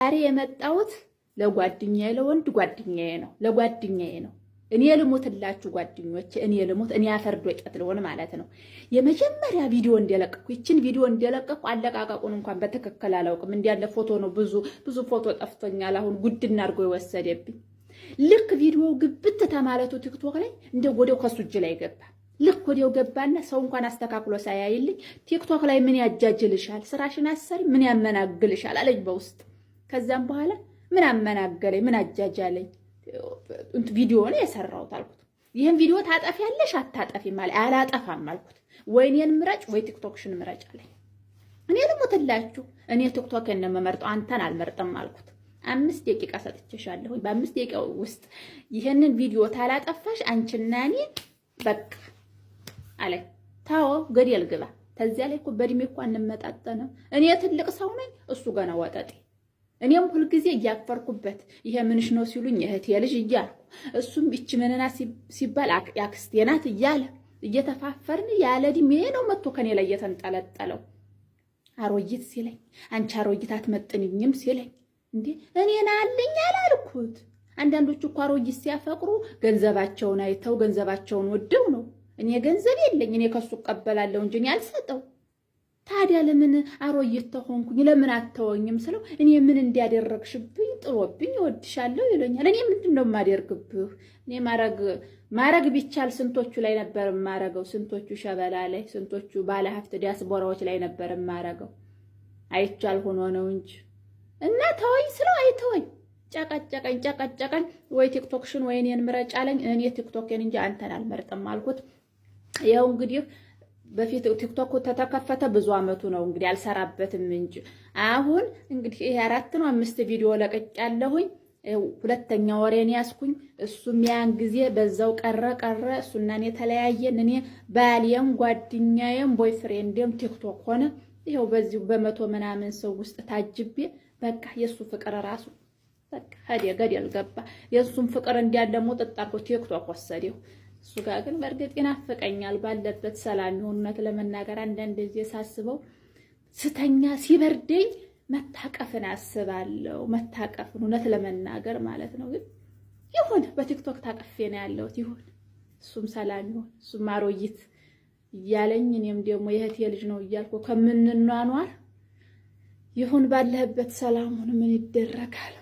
ዛሬ የመጣሁት ለጓደኛዬ ለወንድ ጓደኛዬ ነው፣ ለጓደኛዬ ነው። እኔ ልሞትላችሁ ጓደኞቼ፣ እኔ ልሞት፣ እኔ አፈር ዶቄት ልሆን ማለት ነው። የመጀመሪያ ቪዲዮ እንደለቀኩ ይችን ቪዲዮ እንደለቀኩ አለቃቀቁን እንኳን በትክክል አላውቅም። እንዲያለ ፎቶ ነው፣ ብዙ ፎቶ ጠፍቶኛል። አሁን ጉድና አድርጎ የወሰደብኝ። ልክ ቪዲዮ ግብት ተማለቱ ቲክቶክ ላይ እንደ ወዲያው ከሱ እጅ ላይ ገባ። ልክ ወዲያው ገባና ሰው እንኳን አስተካክሎ ሳያይልኝ ቲክቶክ ላይ ምን ያጃጅልሻል? ስራሽን አሰሪ ምን ያመናግልሻል አለኝ በውስጥ። ከዛም በኋላ ምን አመናገለኝ? ምን አጃጃለኝ? ቪዲዮ ነው የሰራሁት አልኩት። ይሄን ቪዲዮ ታጠፊያለሽ አታጠፊም ማለት አላጠፋም አልኩት። ወይ እኔን ምረጭ ወይ ቲክቶክሽን ምረጭ አለኝ። እኔ ልሞትላችሁ፣ እኔ ቲክቶክን ነው የምመርጠው፣ አንተን አልመርጥም አልኩት። 5 ደቂቃ ሰጥቼሻለሁ። በ5 ደቂቃ ውስጥ ይሄንን ቪዲዮ ታላጠፋሽ አንቺና እኔ በቃ አለኝ። ታው ገደል ግባ። ተዚያ ላይ እኮ በእድሜ እኮ አንመጣጠንም። እኔ ትልቅ ሰው ነኝ፣ እሱ ገና ወጠጤ። እኔም ሁልጊዜ እያፈርኩበት ይሄ ምንሽ ነው ሲሉኝ እህቴ ልጅ እያልኩ እሱም ይቺ ምንና ሲባል ያክስቴ ናት እያለ እየተፋፈርን ያለ እድሜ ነው መጥቶ ከኔ ላይ የተንጠለጠለው። አሮጊት ሲለኝ አንቺ አሮጊት አትመጥንኝም ሲለኝ እንዴ እኔን አለኝ አላልኩት። አንዳንዶቹ እኮ አሮጊት ሲያፈቅሩ ገንዘባቸውን አይተው ገንዘባቸውን ወደው ነው። እኔ ገንዘብ የለኝ፣ እኔ ከሱ እቀበላለሁ እንጂ እኔ አልሰጠው። ታዲያ ለምን አሮጊት ተሆንኩኝ? ለምን አተወኝም ስለው እኔ ምን እንዲያደረግሽብኝ ጥሎብኝ እወድሻለሁ ይለኛል። እኔ ምንድነው የማደርግብህ? እኔ ማረግ ቢቻል ስንቶቹ ላይ ነበር የማረገው? ስንቶቹ ሸበላ ላይ፣ ስንቶቹ ባለሀብት ዲያስፖራዎች ላይ ነበር የማረገው። አይቻል ሆኖ ነው እንጂ እና ተወኝ ስለው አይተወኝ። ጨቀጨቀኝ። ወይ ቲክቶክሽን ወይ እኔን ምረጭ አለኝ። እኔ ቲክቶክን እንጂ አንተን አልመርጥም አልኩት። ያው እንግዲህ በፊት ቲክቶክ ተተከፈተ ብዙ አመቱ ነው እንግዲህ አልሰራበትም እንጂ አሁን እንግዲህ ይሄ 4 ነው 5 ቪዲዮ ለቀጫለሁኝ። ሁለተኛ ወሬን ያስኩኝ። እሱም ያን ጊዜ በዛው ቀረ። እሱና እኔ ተለያየን። እኔ ባልየም ጓደኛዬም ቦይፍሬንድም ቲክቶክ ሆነ። ይሄው በዚሁ በመቶ ምናምን ሰው ውስጥ ታጅቤ በቃ የሱ ፍቅር ራሱ በቃ ሄደ ገደል ገባ። የሱም ፍቅር እንዲያደሙ ጥጣርኩ ቲክቶክ ወሰደው። እሱ ጋር ግን በእርግጥ ይናፍቀኛል። ባለበት ሰላም ይሁንነት ለመናገር አንዳንድ ጊዜ ሳስበው ስተኛ ሲበርደኝ መታቀፍን አስባለሁ። መታቀፍን እውነት ለመናገር ማለት ነው። ግን ይሁን በቲክቶክ ታቀፌ ነው ያለሁት። ይሁን እሱም ሰላም ይሁን፣ እሱም አሮጊት እያለኝ እኔም ደግሞ የእህቴ ልጅ ነው እያልኩ ከምንኗኗር ይሁን ባለህበት ሰላሙን ምን ይደረጋል።